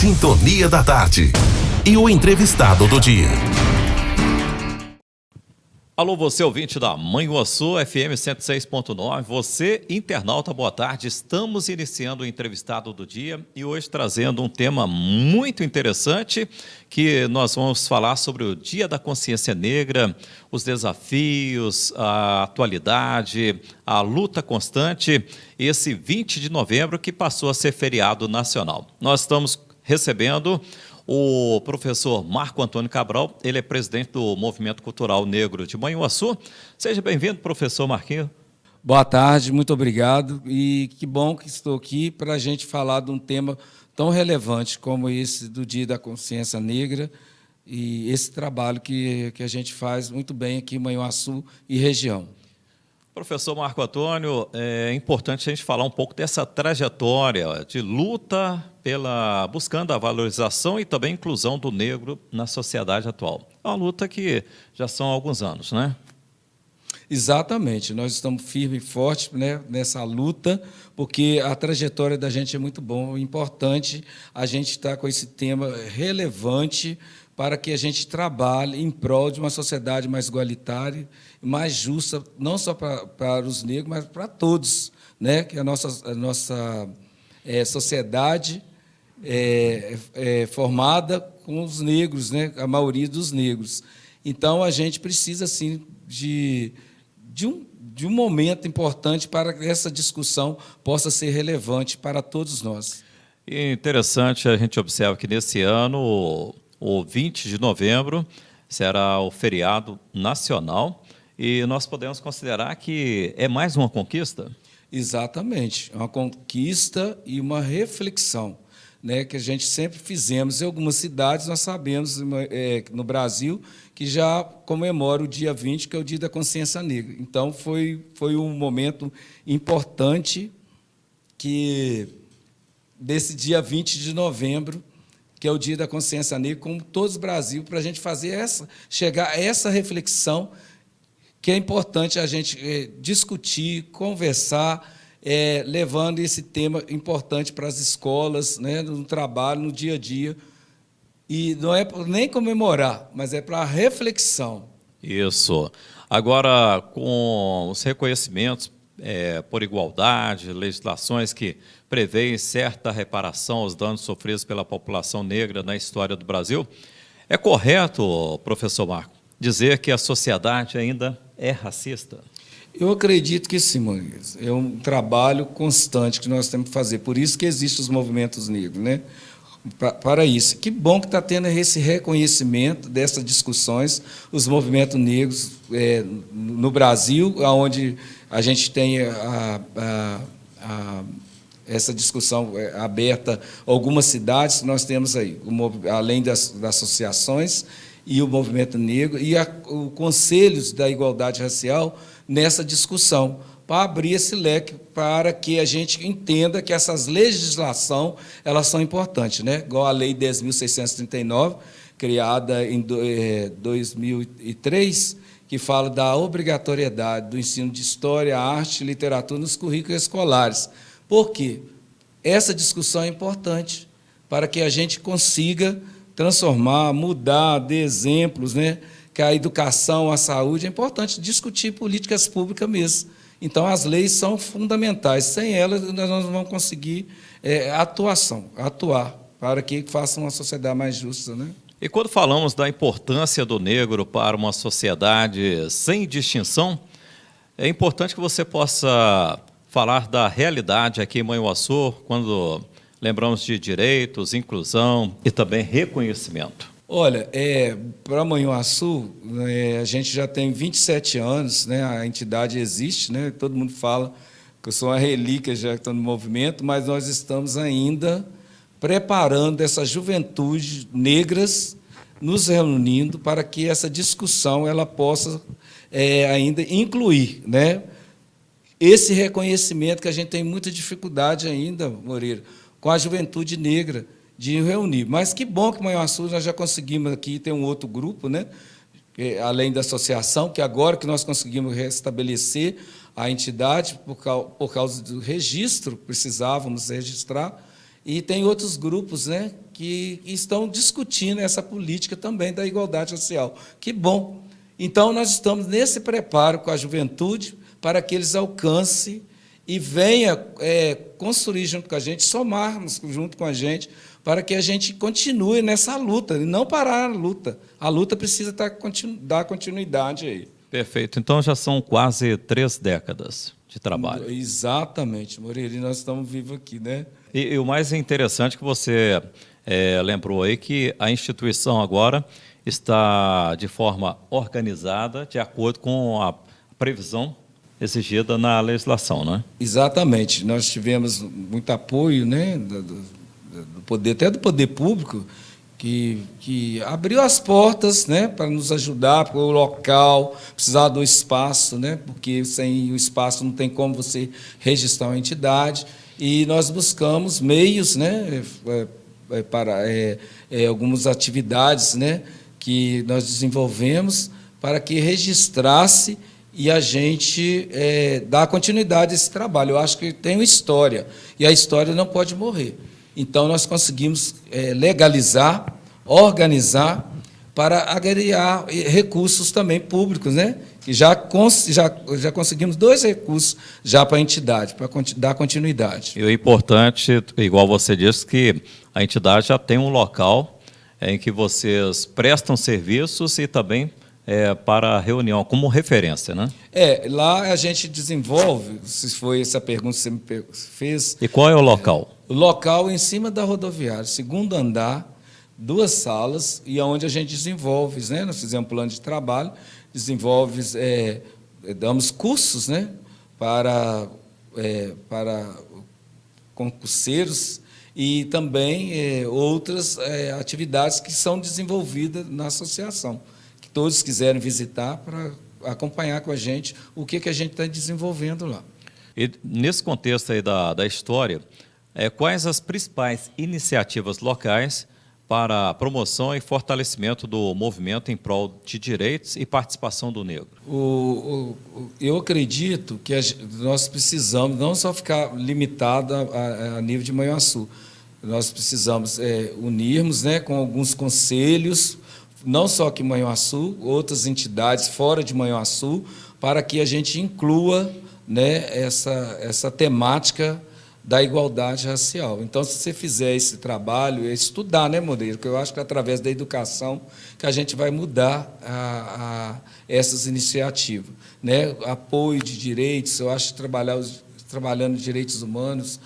Sintonia da Tarde. E o entrevistado do dia. Alô, você ouvinte da Manhuaçu, FM 106.9, você internauta, boa tarde. Estamos iniciando o entrevistado do dia e hoje trazendo um tema muito interessante que nós vamos falar sobre o Dia da Consciência Negra, os desafios, a atualidade, a luta constante, esse 20 de novembro que passou a ser feriado nacional. Nós estamos recebendo o professor Marco Antônio Cabral, ele é presidente do Movimento Cultural Negro de Manhuaçu. Seja bem-vindo, professor Marquinhos. Boa tarde, muito obrigado. E que bom que estou aqui para a gente falar de um tema tão relevante como esse do Dia da Consciência Negra e esse trabalho que a gente faz muito bem aqui em Manhuaçu e região. Professor Marco Antônio, é importante a gente falar um pouco dessa trajetória de luta buscando a valorização e também a inclusão do negro na sociedade atual. É uma luta que já são há alguns anos, né? Exatamente, nós estamos firmes e fortes, né, nessa luta, porque a trajetória da gente é muito boa, é importante a gente estar com esse tema relevante para que a gente trabalhe em prol de uma sociedade mais igualitária, mais justa, não só para os negros, mas para todos, né, que a nossa sociedade é formada com os negros, né, a maioria dos negros. Então, a gente precisa, assim, de um momento importante para que essa discussão possa ser relevante para todos nós. E interessante, a gente observa que nesse ano, o 20 de novembro, será o feriado nacional e nós podemos considerar que é mais uma conquista? Exatamente, uma conquista e uma reflexão, né, que a gente sempre fizemos. Em algumas cidades, nós sabemos, no Brasil, que já comemora o dia 20, que é o Dia da Consciência Negra. Então, foi um momento importante desse dia 20 de novembro, que é o Dia da Consciência Negra, como todo o Brasil, para a gente chegar a essa reflexão, que é importante a gente discutir, conversar, levando esse tema importante para as escolas, né, no trabalho, no dia a dia. E não é nem comemorar, mas é para a reflexão. Isso. Agora, com os reconhecimentos por igualdade, legislações que prevêem certa reparação aos danos sofridos pela população negra na história do Brasil, é correto, professor Marco, dizer que a sociedade ainda é racista? Eu acredito que sim, Mangues. É um trabalho constante que nós temos que fazer. Por isso que existem os movimentos negros, né? Para isso. Que bom que está tendo esse reconhecimento dessas discussões, os movimentos negros no Brasil, onde a gente tem essa discussão aberta em algumas cidades, nós temos aí, além das associações e o movimento negro, e o Conselhos da Igualdade Racial nessa discussão, para abrir esse leque, para que a gente entenda que essas legislações elas são importantes, né? Igual a Lei 10.639, criada em 2003, que fala da obrigatoriedade do ensino de História, Arte e Literatura nos currículos escolares. Por quê? Essa discussão é importante para que a gente consiga transformar, mudar, dar exemplos, né? Que a educação, a saúde, é importante discutir políticas públicas mesmo. Então, as leis são fundamentais. Sem elas, nós não vamos conseguir atuar para que faça uma sociedade mais justa, né? E quando falamos da importância do negro para uma sociedade sem distinção, é importante que você possa falar da realidade aqui em Manhuaçu, quando lembramos de direitos, inclusão e também reconhecimento. Olha, para Manhuaçu, a gente já tem 27 anos, né, a entidade existe, né, todo mundo fala que eu sou uma relíquia já que estou no movimento, mas nós estamos ainda preparando essa juventude negras, nos reunindo para que essa discussão ela possa ainda incluir, né, esse reconhecimento que a gente tem muita dificuldade ainda, Moreira, com a juventude negra, de reunir. Mas que bom que em Manhuaçu nós já conseguimos aqui ter um outro grupo, né? Além da associação, que agora que nós conseguimos restabelecer a entidade, por causa do registro, precisávamos registrar, e tem outros grupos, né, que estão discutindo essa política também da igualdade racial. Que bom! Então, nós estamos nesse preparo com a juventude para que eles alcancem e venham construir junto com a gente, somarmos junto com a gente, para que a gente continue nessa luta, e não parar a luta. A luta precisa dar continuidade aí. Perfeito. Então, já são quase 3 décadas de trabalho. Exatamente, Moreira, e nós estamos vivos aqui, né? E o mais interessante que você lembrou aí que a instituição agora está de forma organizada, de acordo com a previsão exigida na legislação, né? Exatamente. Nós tivemos muito apoio, né, do poder, até do poder público, que abriu as portas, né, para nos ajudar, porque o local precisava do espaço, né, porque sem o espaço não tem como você registrar uma entidade. E nós buscamos meios, né, para algumas atividades, né, que nós desenvolvemos para que registrasse e a gente dá continuidade a esse trabalho. Eu acho que tem uma história, e a história não pode morrer. Então, nós conseguimos legalizar, organizar, para agregar recursos também públicos, né? E já conseguimos 2 recursos já para a entidade, para dar continuidade. E o importante, igual você disse, que a entidade já tem um local em que vocês prestam serviços e também para a reunião, como referência, né? Lá a gente desenvolve, se foi essa pergunta que você me fez. E qual é o local? O local em cima da rodoviária, 2º andar, 2 salas, e onde a gente desenvolve, né? Nós fizemos um plano de trabalho, damos cursos, né? para concurseiros e também outras atividades que são desenvolvidas na associação. Todos quiserem visitar para acompanhar com a gente o que a gente está desenvolvendo lá. E nesse contexto aí da história, quais as principais iniciativas locais para a promoção e fortalecimento do movimento em prol de direitos e participação do negro? Eu acredito que nós precisamos não só ficar limitado a nível de Manhuaçu, nós precisamos unirmos, né, com alguns conselhos, não só aqui em Manhuaçu, outras entidades fora de Manhuaçu, para que a gente inclua, né, essa temática da igualdade racial. Então, se você fizer esse trabalho, estudar, né, Moreira? Porque eu acho que é através da educação que a gente vai mudar essas iniciativas. Né? Apoio de direitos, eu acho que trabalhando direitos humanos,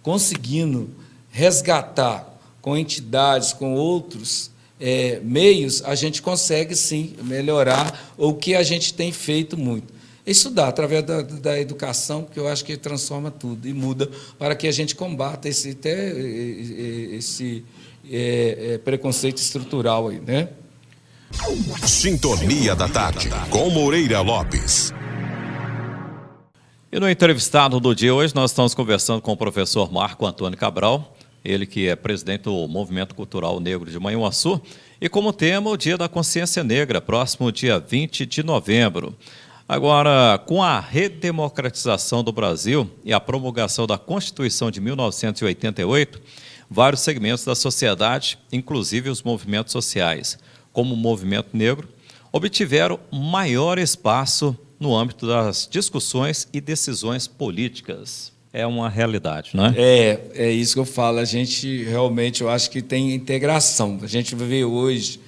conseguindo resgatar com entidades, com outros meios, a gente consegue, sim, melhorar o que a gente tem feito muito. Estudar através da educação, que eu acho que transforma tudo e muda para que a gente combata esse preconceito estrutural aí, né? Sintonia da Tarde, com Moreira Lopes. E no entrevistado do dia hoje, nós estamos conversando com o professor Marco Antônio Cabral, ele que é presidente do Movimento Cultural Negro de Manhuaçu, e como tema o Dia da Consciência Negra, próximo dia 20 de novembro. Agora, com a redemocratização do Brasil e a promulgação da Constituição de 1988, vários segmentos da sociedade, inclusive os movimentos sociais, como o movimento negro, obtiveram maior espaço no âmbito das discussões e decisões políticas. É uma realidade, não é? É isso que eu falo. A gente realmente, eu acho que tem integração. A gente vê hoje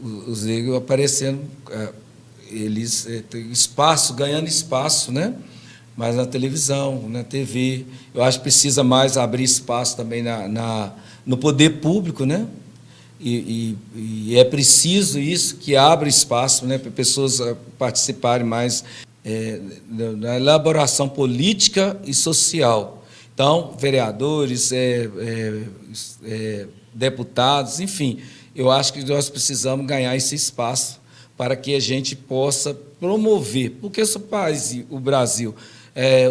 os negros aparecendo, eles têm espaço, ganhando espaço, né? Mas na televisão, na TV. Eu acho que precisa mais abrir espaço também no poder público, né? E é preciso isso, que abra espaço, né, para pessoas participarem mais na elaboração política e social. Então, vereadores, deputados, enfim, eu acho que nós precisamos ganhar esse espaço para que a gente possa promover, porque o Brasil,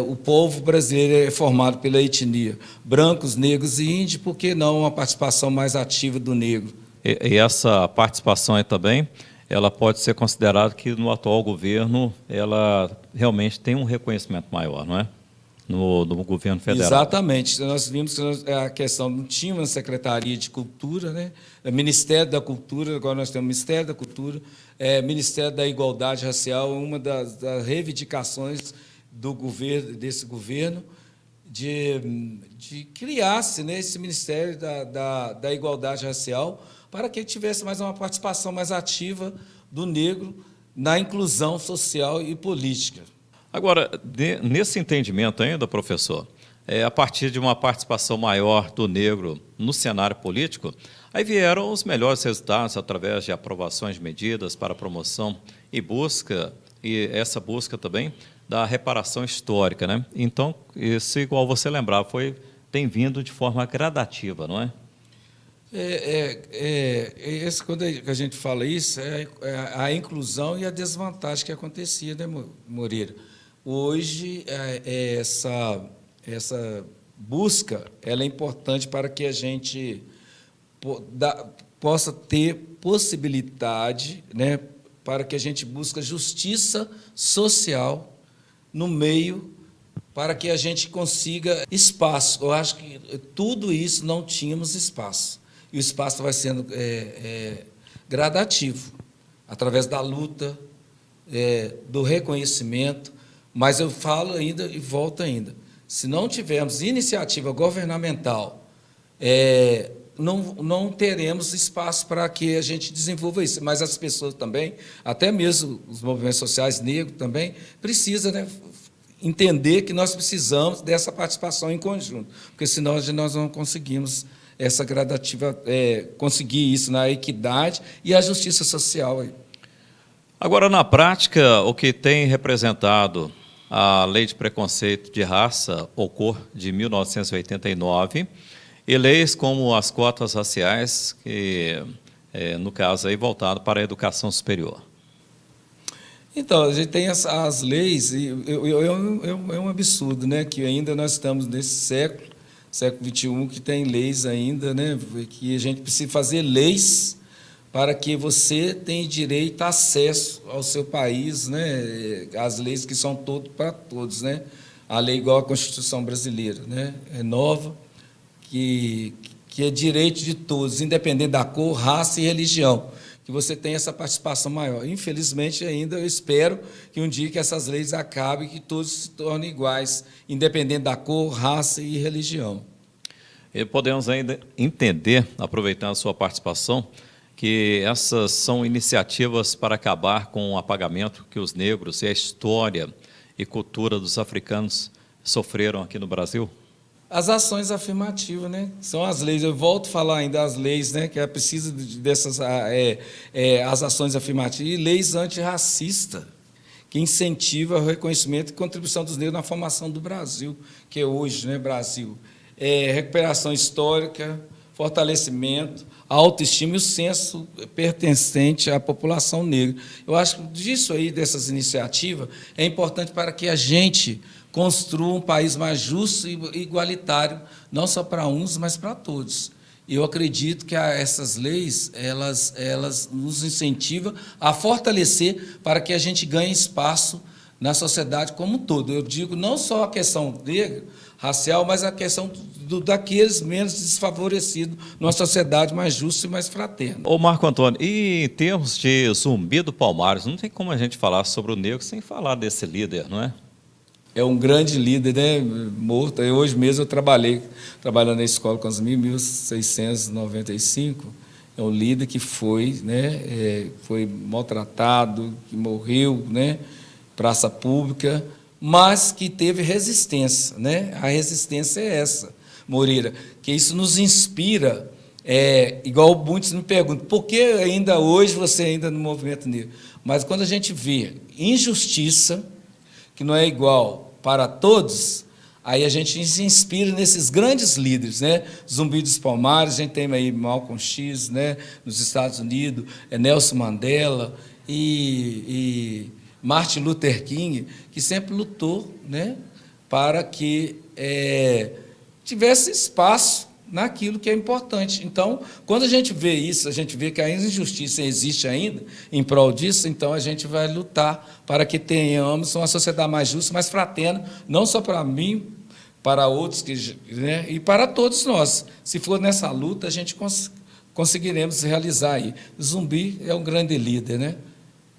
o povo brasileiro é formado pela etnia, brancos, negros e índios, por que não uma participação mais ativa do negro? E essa participação aí também, ela pode ser considerada que no atual governo ela realmente tem um reconhecimento maior, não é? no governo federal. Exatamente. Nós vimos que a questão não tinha uma Secretaria de Cultura, né? Ministério da Cultura, agora nós temos Ministério da Cultura, Ministério da Igualdade Racial, uma das reivindicações do governo, desse governo, de criar-se, né, esse Ministério da Igualdade Racial para que tivesse mais uma participação mais ativa do negro na inclusão social e política. Agora, nesse entendimento ainda, professor, a partir de uma participação maior do negro no cenário político, aí vieram os melhores resultados através de aprovações de medidas para promoção e essa busca também da reparação histórica, né? Então, isso, igual você lembrava, tem vindo de forma gradativa, não é? Quando a gente fala isso, a inclusão e a desvantagem que acontecia, né, Moreira? Hoje, essa busca ela é importante para que a gente possa ter possibilidade, né, para que a gente busque justiça social no meio, para que a gente consiga espaço. Eu acho que tudo isso não tínhamos espaço. E o espaço vai sendo gradativo, através da luta, do reconhecimento. Mas eu falo ainda e volto ainda. Se não tivermos iniciativa governamental, não teremos espaço para que a gente desenvolva isso. Mas as pessoas também, até mesmo os movimentos sociais negros também, precisam, né, entender que nós precisamos dessa participação em conjunto, porque senão nós não conseguimos essa gradativa, conseguir isso na equidade e a justiça social. Agora, na prática, o que tem representado a Lei de Preconceito de Raça, ou Cor, de 1989, e leis como as cotas raciais, que, no caso, aí voltado para a educação superior. Então, a gente tem as leis, e é um absurdo, né, que ainda nós estamos nesse século XXI, que tem leis ainda, né, que a gente precisa fazer leis para que você tenha direito a acesso ao seu país, né, as leis que são para todos, né, a lei igual à Constituição brasileira, né, é nova, que é direito de todos, independente da cor, raça e religião, que você tenha essa participação maior. Infelizmente, ainda eu espero que um dia que essas leis acabem, que todos se tornem iguais, independente da cor, raça e religião. E podemos ainda entender, aproveitando a sua participação, que essas são iniciativas para acabar com o apagamento que os negros e a história e cultura dos africanos sofreram aqui no Brasil? As ações afirmativas, né? São as leis. Eu volto a falar ainda das leis, né? Que é preciso dessas as ações afirmativas e leis antirracistas, que incentivam o reconhecimento e contribuição dos negros na formação do Brasil, que é hoje, né, Brasil. Recuperação histórica, fortalecimento, autoestima e o senso pertencente à população negra. Eu acho que disso aí, dessas iniciativas, é importante para que a gente construa um país mais justo e igualitário, não só para uns, mas para todos. Eu acredito que essas leis, elas nos incentivam a fortalecer para que a gente ganhe espaço na sociedade como um todo. Eu digo não só a questão negra, racial, mas a questão daqueles menos desfavorecidos numa sociedade mais justa e mais fraterna. Ô Marco Antônio, e em termos de Zumbi do Palmares, não tem como a gente falar sobre o negro sem falar desse líder, não é? É um grande líder, né, morto. Hoje mesmo eu trabalhando na escola com os 1695, é um líder que foi, né, foi maltratado, que morreu, né, praça pública, mas que teve resistência, né? A resistência é essa, Moreira, que isso nos inspira, igual muitos me perguntam, por que ainda hoje você ainda no movimento negro? Mas quando a gente vê injustiça, que não é igual para todos, aí a gente se inspira nesses grandes líderes, né? Zumbi dos Palmares, a gente tem aí Malcolm X, né, nos Estados Unidos, Nelson Mandela e Martin Luther King, que sempre lutou, né, para que tivesse espaço naquilo que é importante. Então, quando a gente vê isso, a gente vê que a injustiça existe ainda em prol disso, então a gente vai lutar para que tenhamos uma sociedade mais justa, mais fraterna, não só para mim, para outros, né, e para todos nós. Se for nessa luta, a gente conseguiremos realizar aí. Zumbi é um grande líder, né,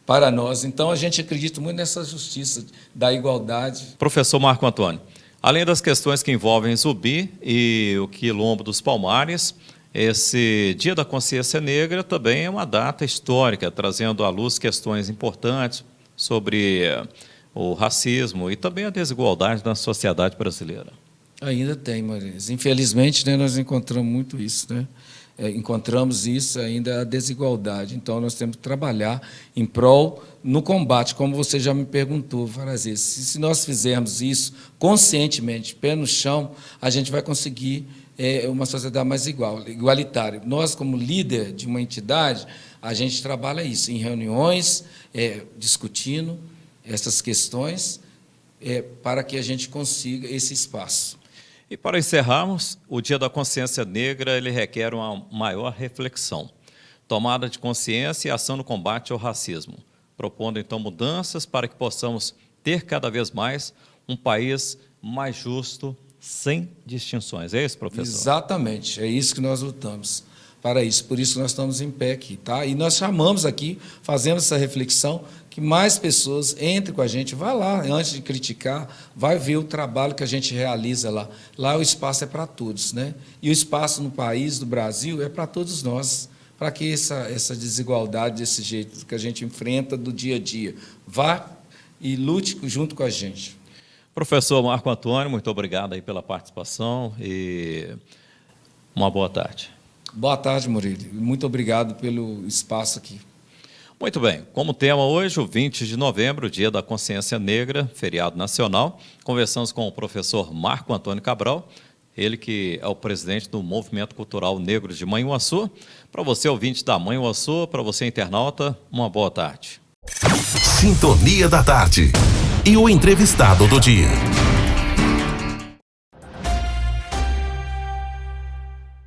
para nós. Então, a gente acredita muito nessa justiça da igualdade. Professor Marco Antônio, além das questões que envolvem Zumbi e o Quilombo dos Palmares, esse Dia da Consciência Negra também é uma data histórica, trazendo à luz questões importantes sobre o racismo e também a desigualdade na sociedade brasileira. Ainda tem, Marisa. Infelizmente, né, nós encontramos muito isso, né? Encontramos isso ainda, a desigualdade. Então, nós temos que trabalhar em prol, no combate, como você já me perguntou várias vezes. Se nós fizermos isso conscientemente, pé no chão, a gente vai conseguir uma sociedade mais igualitária. Nós, como líder de uma entidade, a gente trabalha isso em reuniões, discutindo essas questões, para que a gente consiga esse espaço. E para encerrarmos, o Dia da Consciência Negra ele requer uma maior reflexão, tomada de consciência e ação no combate ao racismo, propondo então mudanças para que possamos ter cada vez mais um país mais justo, sem distinções. É isso, professor? Exatamente, é isso que nós lutamos para isso. Por isso que nós estamos em pé aqui, tá? E nós chamamos aqui, fazemos essa reflexão, que mais pessoas entrem com a gente, vá lá, antes de criticar, vai ver o trabalho que a gente realiza lá. Lá o espaço é para todos, né? E o espaço no país, no Brasil, é para todos nós, para que essa desigualdade, desse jeito que a gente enfrenta do dia a dia, vá e lute junto com a gente. Professor Marco Antônio, muito obrigado aí pela participação e uma boa tarde. Boa tarde, Murilo. Muito obrigado pelo espaço aqui. Muito bem, como tema hoje, o 20 de novembro, Dia da Consciência Negra, feriado nacional, conversamos com o professor Marco Antônio Cabral, ele que é o presidente do Movimento Cultural Negro de Manhuaçu. Para você, ouvinte da Manhuaçu, para você, internauta, uma boa tarde. Sintonia da Tarde. E o entrevistado do dia.